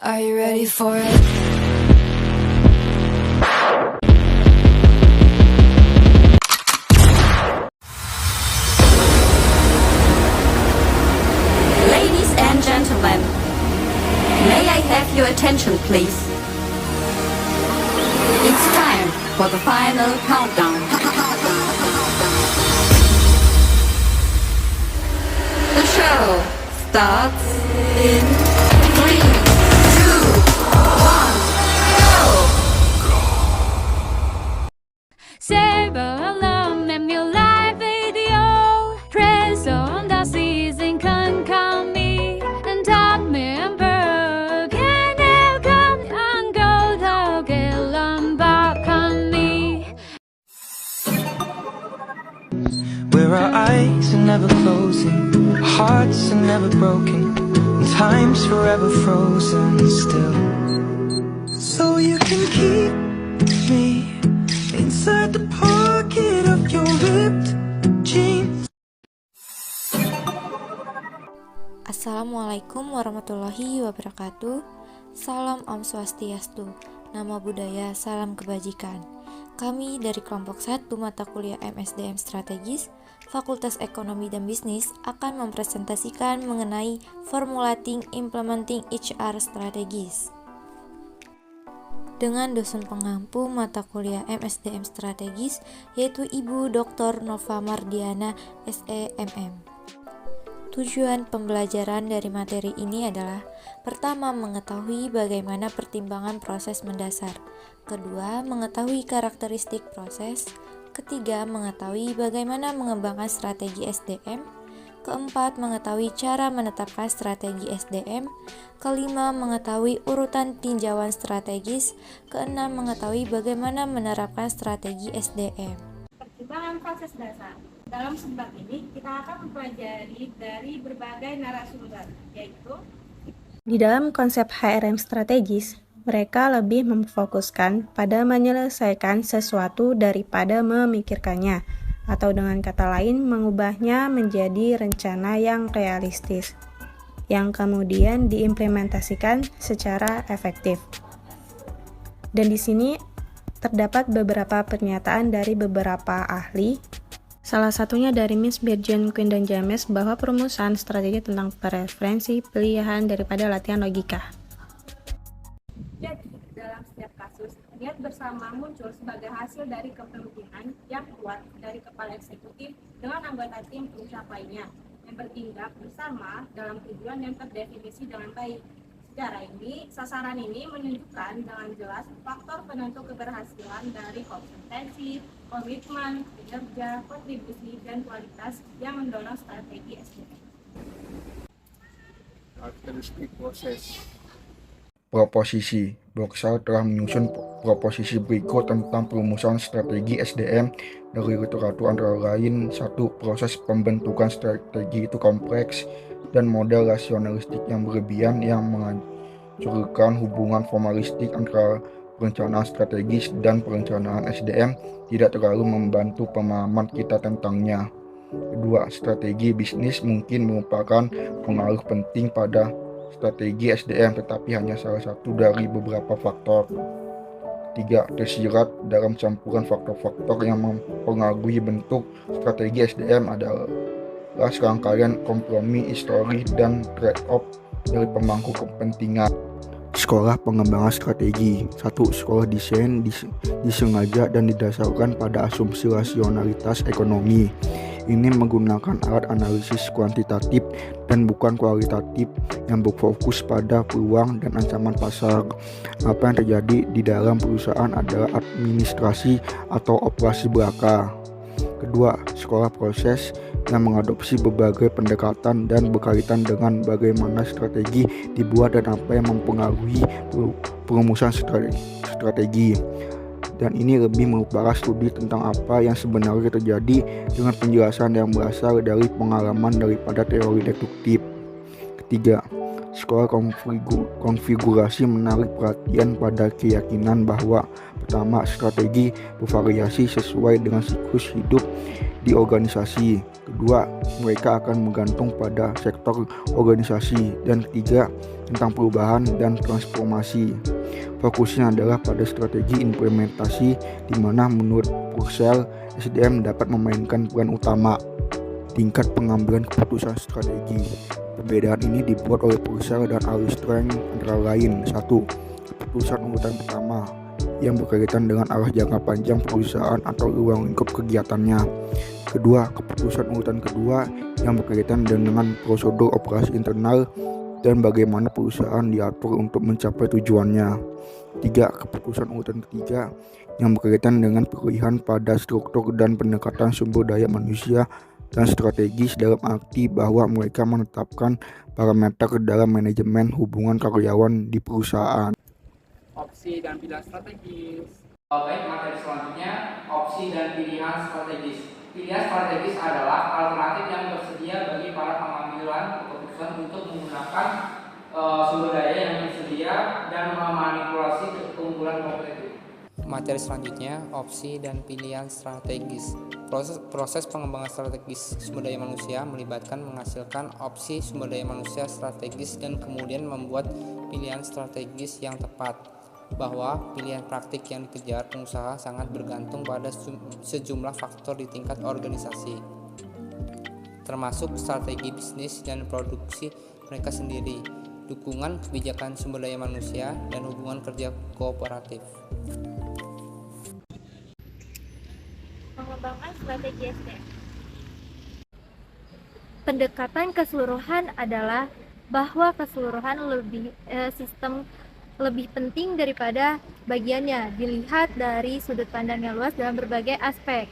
Are you ready for it? Ladies and gentlemen, may I have your attention please? It's time for the final countdown. The show starts in 3, 2, 1, go! Save alarm and your live video. Press on the season can call me and top member can come and go to get back on me. Where our eyes are never closing, hearts are never broken, and time's forever frozen still. So you can keep me inside the pocket of your ripped jeans. Assalamualaikum warahmatullahi wabarakatuh. Salam Om Swastiastu, Namo Buddhaya, salam kebajikan. Kami dari kelompok 1 mata kuliah MSDM Strategis, Fakultas Ekonomi dan Bisnis akan mempresentasikan mengenai Formulating Implementing HR Strategis. Dengan dosen pengampu mata kuliah MSDM Strategis yaitu Ibu Dr. Nova Mardiana, SEMM. Tujuan pembelajaran dari materi ini adalah: pertama, mengetahui bagaimana pertimbangan proses mendasar. Kedua, mengetahui karakteristik proses. Ketiga, mengetahui bagaimana mengembangkan strategi SDM. Keempat, mengetahui cara menetapkan strategi SDM. Kelima, mengetahui urutan tinjauan strategis. Keenam, mengetahui bagaimana menerapkan strategi SDM. Pertimbangan proses dasar. Dalam sembang ini kita akan mempelajari dari berbagai narasumber, yaitu di dalam konsep HRM strategis, mereka lebih memfokuskan pada menyelesaikan sesuatu daripada memikirkannya, atau dengan kata lain mengubahnya menjadi rencana yang realistis, yang kemudian diimplementasikan secara efektif. Dan di sini terdapat beberapa pernyataan dari beberapa ahli. Salah satunya dari Miss Birgen, Quinn, dan James bahwa perumusan strategi tentang preferensi pilihan daripada latihan logika. jadi dalam setiap kasus, niat bersama muncul sebagai hasil dari kepemimpinan yang kuat dari kepala eksekutif dengan anggota tim pencapainya yang bertindak bersama dalam tujuan yang terdefinisi dengan baik. Secara ini, sasaran ini menunjukkan dengan jelas faktor penentu keberhasilan dari kompetensi, komitmen, kinerja, kontribusi, dan kualitas yang mendorong strategi SDM. Karakteristik proses. Proposisi. Boxer telah menyusun proposisi berikut tentang perumusan strategi SDM dari literatur antara lain: 1. Proses pembentukan strategi itu kompleks dan model rasionalistik yang berlebihan yang menghancurkan hubungan formalistik antara perencanaan strategis dan perencanaan SDM tidak terlalu membantu pemahaman kita tentangnya. 2. Strategi bisnis mungkin merupakan pengaruh penting pada strategi SDM tetapi hanya salah satu dari beberapa faktor. 3. Tersirat dalam campuran faktor-faktor yang mempengaruhi bentuk strategi SDM adalah serangkaian kompromi histori dan trade-off dari pemangku kepentingan. Sekolah pengembangan strategi. 1. Sekolah desain disengaja dan didasarkan pada asumsi rasionalitas ekonomi. Ini menggunakan alat analisis kuantitatif dan bukan kualitatif yang berfokus pada peluang dan ancaman pasar. Apa yang terjadi di dalam perusahaan adalah administrasi atau operasi belaka. Kedua, sekolah proses yang mengadopsi berbagai pendekatan dan berkaitan dengan bagaimana strategi dibuat dan apa yang mempengaruhi perumusan strategi. Dan ini lebih merupakan studi tentang apa yang sebenarnya terjadi dengan penjelasan yang berasal dari pengalaman daripada teori deduktif. Ketiga, sekolah konfigurasi menarik perhatian pada keyakinan bahwa Pertama, strategi bervariasi sesuai dengan siklus hidup di organisasi. Kedua, mereka akan menggantung pada sektor organisasi. Dan ketiga, tentang perubahan dan transformasi. Fokusnya adalah pada strategi implementasi di mana menurut Purcell, SDM dapat memainkan peran utama. Tingkat pengambilan keputusan strategi. Perbedaan ini dibuat oleh Purcell dan Armstrong antara lain. 1. Keputusan urutan pertama yang berkaitan dengan arah jangka panjang perusahaan atau ruang lingkup kegiatannya. Kedua, keputusan urutan kedua yang berkaitan dengan prosedur operasi internal dan bagaimana perusahaan diatur untuk mencapai tujuannya. 3. Keputusan urutan ketiga yang berkaitan dengan pilihan pada struktur dan pendekatan sumber daya manusia dan strategis dalam arti bahwa mereka menetapkan parameter dalam manajemen hubungan karyawan di perusahaan. Opsi dan pilihan strategis. Baik, materi selanjutnya opsi dan pilihan strategis. Pilihan strategis adalah alternatif yang tersedia bagi para pengambilan keputusan untuk menggunakan sumber daya yang tersedia dan memanipulasi keunggulan kompetitif. Materi selanjutnya opsi dan pilihan strategis. Proses pengembangan strategis sumber daya manusia melibatkan menghasilkan opsi sumber daya manusia strategis dan kemudian membuat pilihan strategis yang tepat. Bahwa pilihan praktik yang dikejar pengusaha sangat bergantung pada sejumlah faktor di tingkat organisasi, termasuk strategi bisnis dan produksi mereka sendiri, dukungan kebijakan sumber daya manusia, dan hubungan kerja kooperatif. Pengembangan strategi SDM. Pendekatan keseluruhan adalah bahwa keseluruhan sistem lebih penting daripada bagiannya, dilihat dari sudut pandang yang luas dalam berbagai aspek.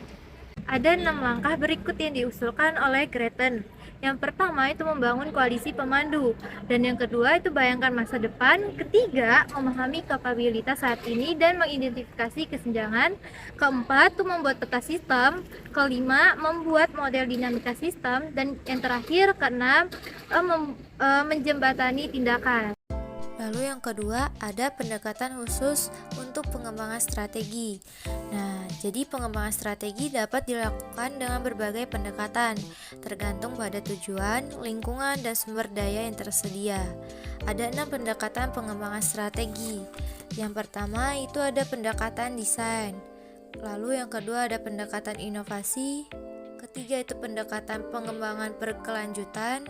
Ada 6 langkah berikut yang diusulkan oleh Gretchen. Yang pertama itu membangun koalisi pemandu, dan yang kedua itu bayangkan masa depan. Ketiga, memahami kapabilitas saat ini dan mengidentifikasi kesenjangan. Keempat, itu membuat peta sistem. Kelima, membuat model dinamika sistem. Dan yang terakhir, keenam, menjembatani tindakan. Lalu yang kedua, ada pendekatan khusus untuk pengembangan strategi. Nah, jadi pengembangan strategi dapat dilakukan dengan berbagai pendekatan, tergantung pada tujuan, lingkungan, dan sumber daya yang tersedia. Ada 6 pendekatan pengembangan strategi. Yang pertama itu ada pendekatan desain. Lalu yang kedua ada pendekatan inovasi. Ketiga itu pendekatan pengembangan berkelanjutan.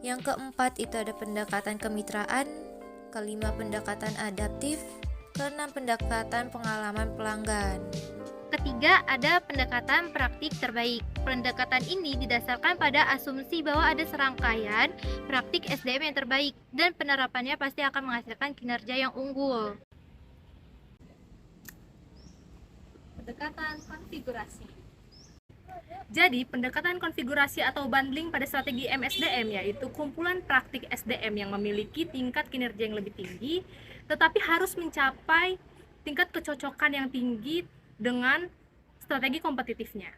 Yang keempat itu ada pendekatan kemitraan. Kelima pendekatan adaptif. Keenam pendekatan pengalaman pelanggan. Ketiga, ada pendekatan praktik terbaik. Pendekatan ini didasarkan pada asumsi bahwa ada serangkaian praktik SDM yang terbaik dan penerapannya pasti akan menghasilkan kinerja yang unggul. Pendekatan konfigurasi. Jadi, pendekatan konfigurasi atau bundling pada strategi MSDM yaitu kumpulan praktik SDM yang memiliki tingkat kinerja yang lebih tinggi, tetapi harus mencapai tingkat kecocokan yang tinggi dengan strategi kompetitifnya.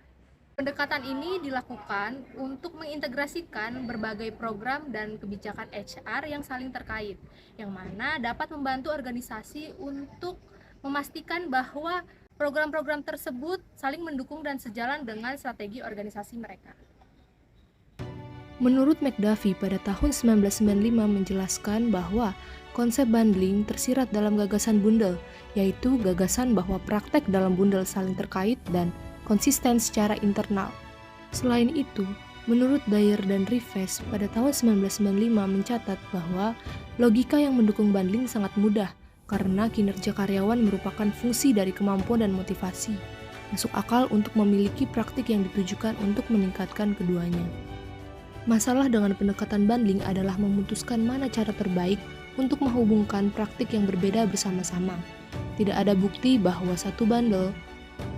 Pendekatan ini dilakukan untuk mengintegrasikan berbagai program dan kebijakan HR yang saling terkait, yang mana dapat membantu organisasi untuk memastikan bahwa program-program tersebut saling mendukung dan sejalan dengan strategi organisasi mereka. Menurut McDuffie pada tahun 1995 menjelaskan bahwa konsep bundling tersirat dalam gagasan bundel, yaitu gagasan bahwa praktek dalam bundel saling terkait dan konsisten secara internal. Selain itu, menurut Dyer dan Rivest pada tahun 1995 mencatat bahwa logika yang mendukung bundling sangat mudah, karena kinerja karyawan merupakan fungsi dari kemampuan dan motivasi. Masuk akal untuk memiliki praktik yang ditujukan untuk meningkatkan keduanya. Masalah dengan pendekatan bundling adalah memutuskan mana cara terbaik untuk menghubungkan praktik yang berbeda bersama-sama. Tidak ada bukti bahwa satu bundle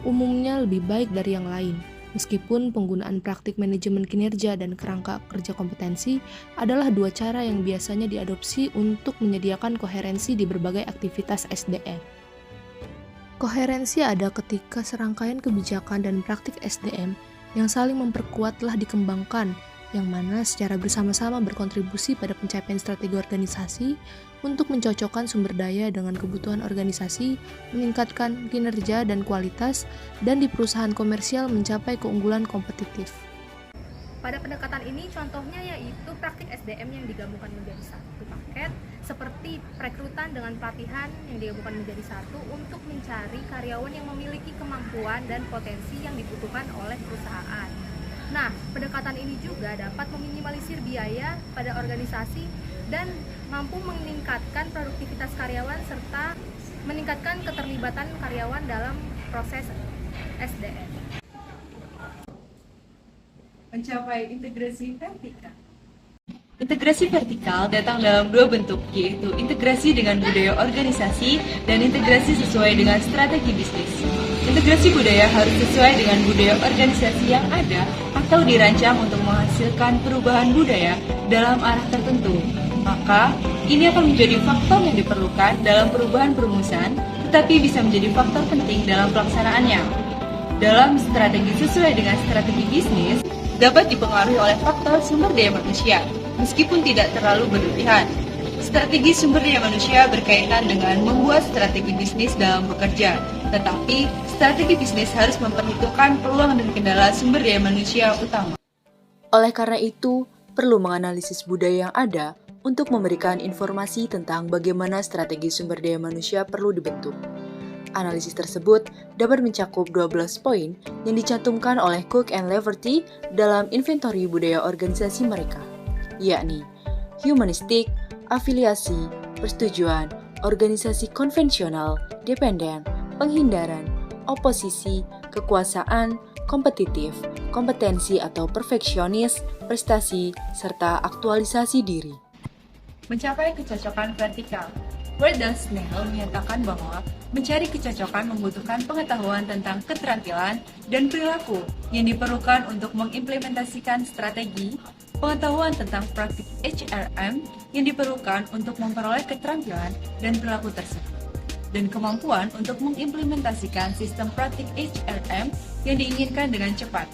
umumnya lebih baik dari yang lain. Meskipun penggunaan praktik manajemen kinerja dan kerangka kerja kompetensi adalah dua cara yang biasanya diadopsi untuk menyediakan koherensi di berbagai aktivitas SDM. Koherensi ada ketika serangkaian kebijakan dan praktik SDM yang saling memperkuat telah dikembangkan yang mana secara bersama-sama berkontribusi pada pencapaian strategi organisasi untuk mencocokkan sumber daya dengan kebutuhan organisasi, meningkatkan kinerja dan kualitas, dan di perusahaan komersial mencapai keunggulan kompetitif. Pada pendekatan ini contohnya yaitu praktik SDM yang digabungkan menjadi satu paket, seperti perekrutan dengan pelatihan yang digabungkan menjadi satu untuk mencari karyawan yang memiliki kemampuan dan potensi yang dibutuhkan oleh perusahaan. Nah, pendekatan ini juga dapat meminimalisir biaya pada organisasi dan mampu meningkatkan produktivitas karyawan serta meningkatkan keterlibatan karyawan dalam proses SDM. Mencapai integrasi vertikal. Integrasi vertikal datang dalam dua bentuk, yaitu integrasi dengan budaya organisasi dan integrasi sesuai dengan strategi bisnis. Integrasi budaya harus sesuai dengan budaya organisasi yang ada atau dirancang untuk menghasilkan perubahan budaya dalam arah tertentu. Maka, ini akan menjadi faktor yang diperlukan dalam perubahan perumusan, tetapi bisa menjadi faktor penting dalam pelaksanaannya. Dalam strategi sesuai dengan strategi bisnis, dapat dipengaruhi oleh faktor sumber daya manusia, meskipun tidak terlalu berlebihan. Strategi sumber daya manusia berkaitan dengan membuat strategi bisnis dalam bekerja, tetapi strategi bisnis harus memperhitungkan peluang dan kendala sumber daya manusia utama. Oleh karena itu, perlu menganalisis budaya yang ada untuk memberikan informasi tentang bagaimana strategi sumber daya manusia perlu dibentuk. Analisis tersebut dapat mencakup 12 poin yang dicantumkan oleh Cook and Laverty dalam inventory budaya organisasi mereka, yakni humanistik, afiliasi, persetujuan, organisasi konvensional, dependen, penghindaran, oposisi, kekuasaan, kompetitif, kompetensi atau perfeksionis, prestasi, serta aktualisasi diri. Mencapai kecocokan vertikal. Wardell Snell menyatakan bahwa mencari kecocokan membutuhkan pengetahuan tentang keterampilan dan perilaku yang diperlukan untuk mengimplementasikan strategi, pengetahuan tentang praktik HRM yang diperlukan untuk memperoleh keterampilan dan perilaku tersebut, dan kemampuan untuk mengimplementasikan sistem praktik HRM yang diinginkan dengan cepat.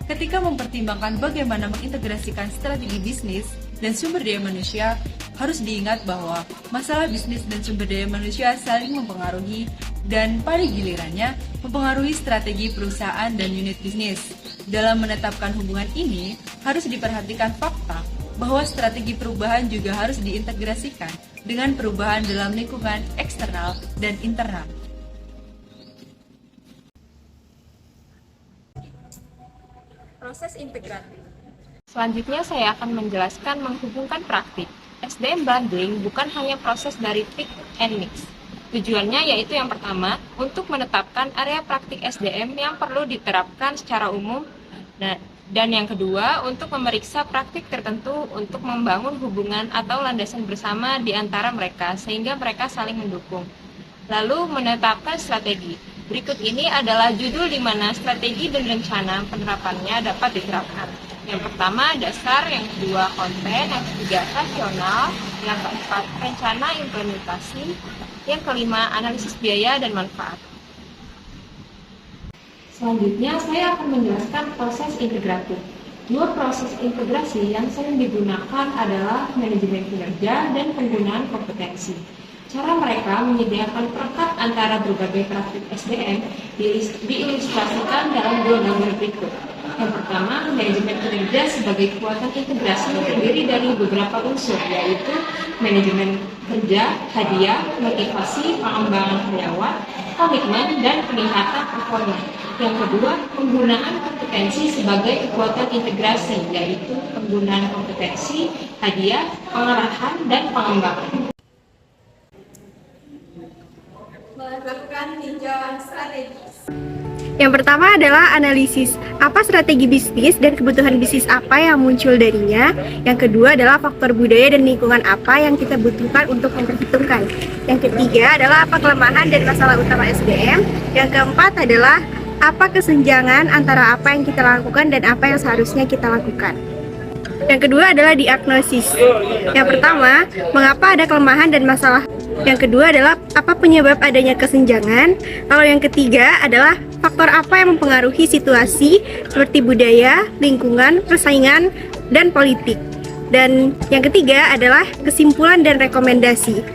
Ketika mempertimbangkan bagaimana mengintegrasikan strategi bisnis dan sumber daya manusia, harus diingat bahwa masalah bisnis dan sumber daya manusia saling mempengaruhi dan pada gilirannya mempengaruhi strategi perusahaan dan unit bisnis. Dalam menetapkan hubungan ini, harus diperhatikan fakta bahwa strategi perubahan juga harus diintegrasikan dengan perubahan dalam lingkungan eksternal dan internal. Proses integratif. Selanjutnya saya akan menjelaskan menghubungkan praktik. SDM bundling bukan hanya proses dari pick and mix. Tujuannya yaitu yang pertama, untuk menetapkan area praktik SDM yang perlu diterapkan secara umum, dan yang kedua, untuk memeriksa praktik tertentu untuk membangun hubungan atau landasan bersama di antara mereka, sehingga mereka saling mendukung. Lalu menetapkan strategi. Berikut ini adalah judul di mana strategi dan rencana penerapannya dapat diterapkan. Yang pertama, dasar, yang kedua, konten, yang ketiga, rasional, yang keempat, rencana implementasi, yang kelima, analisis biaya dan manfaat. Selanjutnya, saya akan menjelaskan proses integratif. Dua proses integrasi yang sering digunakan adalah manajemen kinerja dan penggunaan kompetensi. Cara mereka menyediakan perekat antara berbagai praktik SDM diilustrasikan dalam dua gambar berikut. Yang pertama, manajemen kinerja sebagai kekuatan integrasi terdiri dari beberapa unsur, yaitu manajemen kerja, hadiah, motivasi, pengembangan karyawan, komitmen, dan peningkatan performa. Yang kedua, penggunaan kompetensi sebagai kekuatan integrasi, yaitu penggunaan kompetensi, hadiah, pengarahan, dan pengembangan. Melakukan tinjauan strategis. Yang pertama adalah analisis apa strategi bisnis dan kebutuhan bisnis apa yang muncul darinya. Yang kedua adalah faktor budaya dan lingkungan apa yang kita butuhkan untuk memperhitungkan. Yang ketiga adalah apa kelemahan dan masalah utama SDM. Yang keempat adalah apa kesenjangan antara apa yang kita lakukan dan apa yang seharusnya kita lakukan. Yang kedua adalah diagnosis. Yang pertama, mengapa ada kelemahan dan masalah. Yang kedua adalah apa penyebab adanya kesenjangan. Kalau yang ketiga adalah faktor apa yang mempengaruhi situasi seperti budaya, lingkungan, persaingan, dan politik. Dan yang ketiga adalah kesimpulan dan rekomendasi.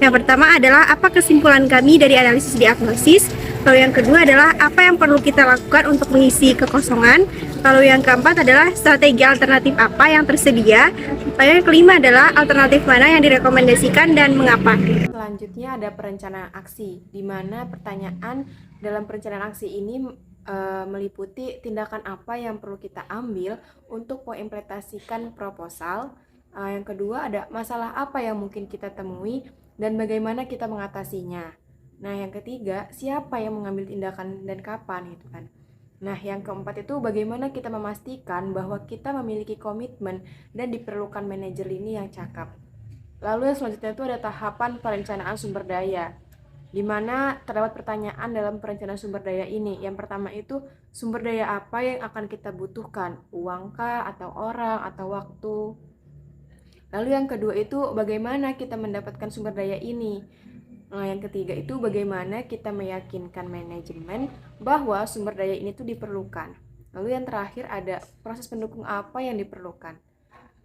Yang pertama adalah apa kesimpulan kami dari analisis diagnosis. Lalu yang kedua adalah apa yang perlu kita lakukan untuk mengisi kekosongan. Lalu yang keempat adalah strategi alternatif apa yang tersedia. Lalu yang kelima adalah alternatif mana yang direkomendasikan dan mengapa. Selanjutnya ada perencanaan aksi, di mana pertanyaan dalam perencanaan aksi ini meliputi tindakan apa yang perlu kita ambil untuk mengimplementasikan proposal. Yang kedua ada masalah apa yang mungkin kita temui dan bagaimana kita mengatasinya. Nah, yang ketiga, siapa yang mengambil tindakan dan kapan gitu kan. Nah, yang keempat itu bagaimana kita memastikan bahwa kita memiliki komitmen dan diperlukan manajer lini yang cakap. Lalu yang selanjutnya itu ada tahapan perencanaan sumber daya, di mana terdapat pertanyaan dalam perencanaan sumber daya ini. Yang pertama itu sumber daya apa yang akan kita butuhkan, uangkah atau orang atau waktu. Lalu yang kedua itu bagaimana kita mendapatkan sumber daya ini. Nah, yang ketiga itu bagaimana kita meyakinkan manajemen bahwa sumber daya ini tuh diperlukan. Lalu yang terakhir ada proses pendukung apa yang diperlukan.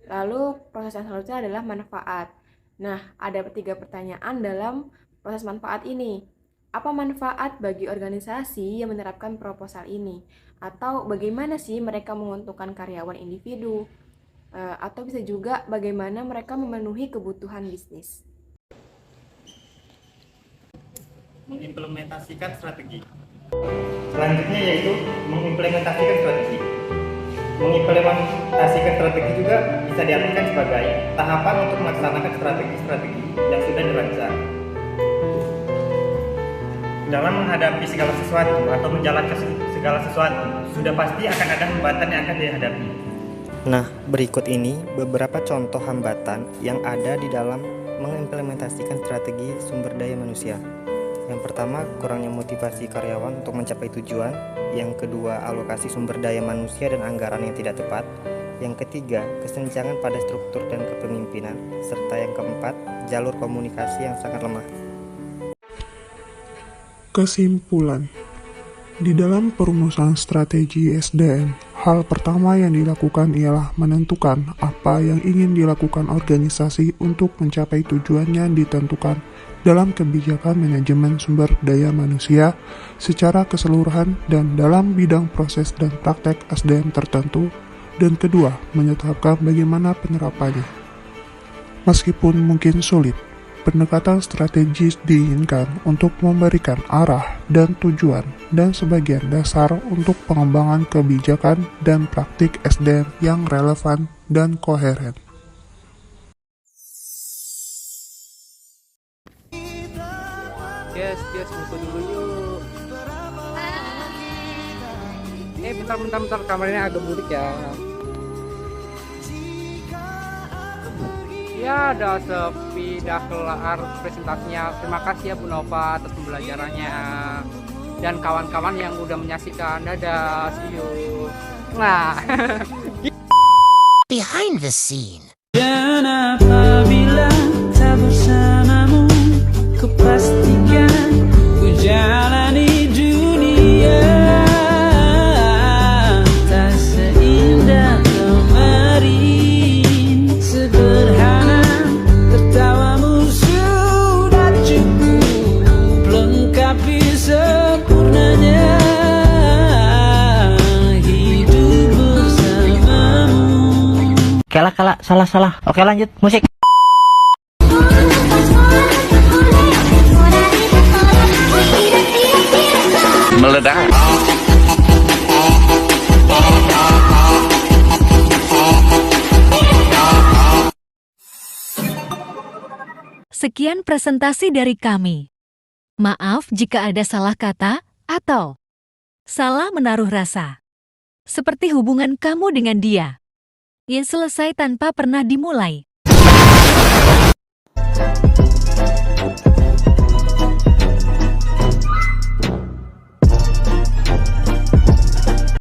Lalu proses yang selanjutnya adalah manfaat. Nah, ada 3 pertanyaan dalam proses manfaat ini. Apa manfaat bagi organisasi yang menerapkan proposal ini? Atau bagaimana sih mereka menguntungkan karyawan individu? Atau bisa juga bagaimana mereka memenuhi kebutuhan bisnis. Mengimplementasikan strategi. Selanjutnya yaitu mengimplementasikan strategi. Mengimplementasikan strategi juga bisa diartikan sebagai tahapan untuk melaksanakan strategi-strategi yang sudah dirancang. Dalam menghadapi segala sesuatu atau menjalankan segala sesuatu, sudah pasti akan ada hambatan yang akan dihadapi. Nah, berikut ini beberapa contoh hambatan yang ada di dalam mengimplementasikan strategi sumber daya manusia. Yang pertama, kurangnya motivasi karyawan untuk mencapai tujuan. Yang kedua, alokasi sumber daya manusia dan anggaran yang tidak tepat. Yang ketiga, kesenjangan pada struktur dan kepemimpinan. Serta yang keempat, jalur komunikasi yang sangat lemah. Kesimpulan. Di dalam perumusan strategi SDM, hal pertama yang dilakukan ialah menentukan apa yang ingin dilakukan organisasi untuk mencapai tujuan yang ditentukan dalam kebijakan manajemen sumber daya manusia secara keseluruhan dan dalam bidang proses dan praktek SDM tertentu. Dan kedua, menetapkan bagaimana penerapannya. Meskipun mungkin sulit, pendekatan strategis diinginkan untuk memberikan arah dan tujuan dan sebagian dasar untuk pengembangan kebijakan dan praktik SDM yang relevan dan koheren. Yes, buku dulu yuk. Bentar, kamarnya agak burik ya. Ya, udah sepi, udah kelar presentasinya. Terima kasih ya Bu Nova atas pembelajarannya. Dan kawan-kawan yang udah menyaksikan. Dadah, see you. Nah. Behind the scene. Dan apabila tak bersamamu, kupastikan ku jalani dunia tak seindah kemarin. Sederhana tertawamu sudah cukup lengkapi sempurnanya hidup bersamamu. Kala, salah. Oke, lanjut, musik. Meledak. Sekian presentasi dari kami. Maaf jika ada salah kata atau salah menaruh rasa. Seperti hubungan kamu dengan dia yang selesai tanpa pernah dimulai.